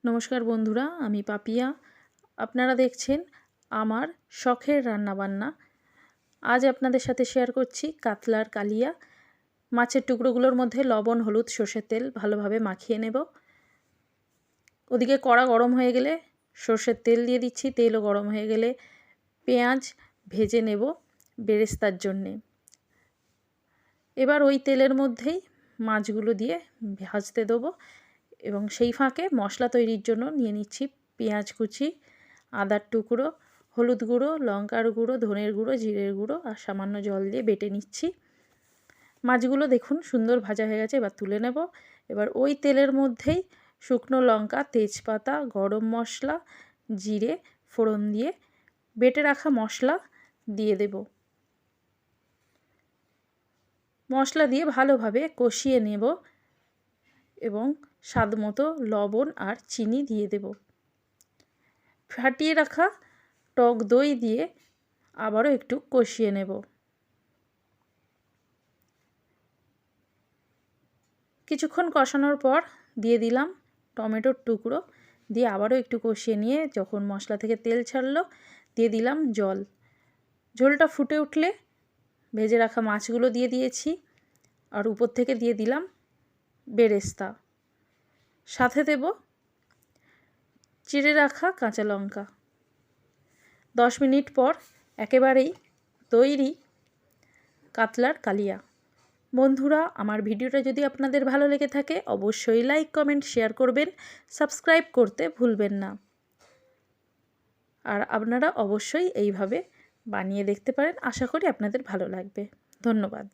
নমস্কার বন্ধুরা, আমি পাপিয়া। আপনারা দেখছেন আমার শখের রান্নাবান্না। আজ আপনাদের সাথে শেয়ার করছি কাতলার কালিয়া। মাছের টুকরোগুলোর মধ্যে লবণ, হলুদ, সর্ষের তেল ভালোভাবে মাখিয়ে নেব। ওদিকে কড়া গরম হয়ে গেলে সর্ষের তেল দিয়ে দিচ্ছি। তেলও গরম হয়ে গেলে পেঁয়াজ ভেজে নেব বেরেস্তার জন্যে। এবার ওই তেলের মধ্যেই মাছগুলো দিয়ে ভাজতে দেবো এবং সেই ফাঁকে মশলা তৈরির জন্য নিয়ে নিচ্ছি পেঁয়াজ কুচি, আদার টুকরো, হলুদ গুঁড়ো, লঙ্কার গুঁড়ো, ধনের গুঁড়ো, জিরের গুঁড়ো আর সামান্য জল দিয়ে বেটে নিচ্ছি। মাছগুলো দেখুন সুন্দর ভাজা হয়ে গেছে, এবার তুলে নেব। এবার ওই তেলের মধ্যেই শুকনো লঙ্কা, তেজপাতা, গরম মশলা, জিরে ফোড়ন দিয়ে বেটে রাখা মশলা দিয়ে দেব। মশলা দিয়ে ভালোভাবে কষিয়ে নেব এবং স্বাদমতো লবণ আর চিনি দিয়ে দেব। ফাটিয়ে রাখা টক দই দিয়ে আবারও একটু কষিয়ে নেব। কিছুক্ষণ কষানোর পর দিয়ে দিলাম টমেটোর টুকরো, দিয়ে আবারও একটু কষিয়ে নিয়ে যখন মশলা থেকে তেল ছাড়লো দিয়ে দিলাম জল। ঝোলটা ফুটে উঠলে ভেজে রাখা মাছগুলো দিয়ে দিয়েছি আর উপর থেকে দিয়ে দিলাম বেরেস্তা। সাথে দেব চিড়ে রাখা কাঁচা লঙ্কা। 10 মিনিট পর একেবারেই তৈরি কাতলার কালিয়া। বন্ধুরা, আমার ভিডিওটা যদি আপনাদের ভালো লেগে থাকে অবশ্যই লাইক, কমেন্ট, শেয়ার করবেন। সাবস্ক্রাইব করতে ভুলবেন না। আর আপনারা অবশ্যই এইভাবে বানিয়ে দেখতে পারেন। আশা করি আপনাদের ভালো লাগবে। ধন্যবাদ।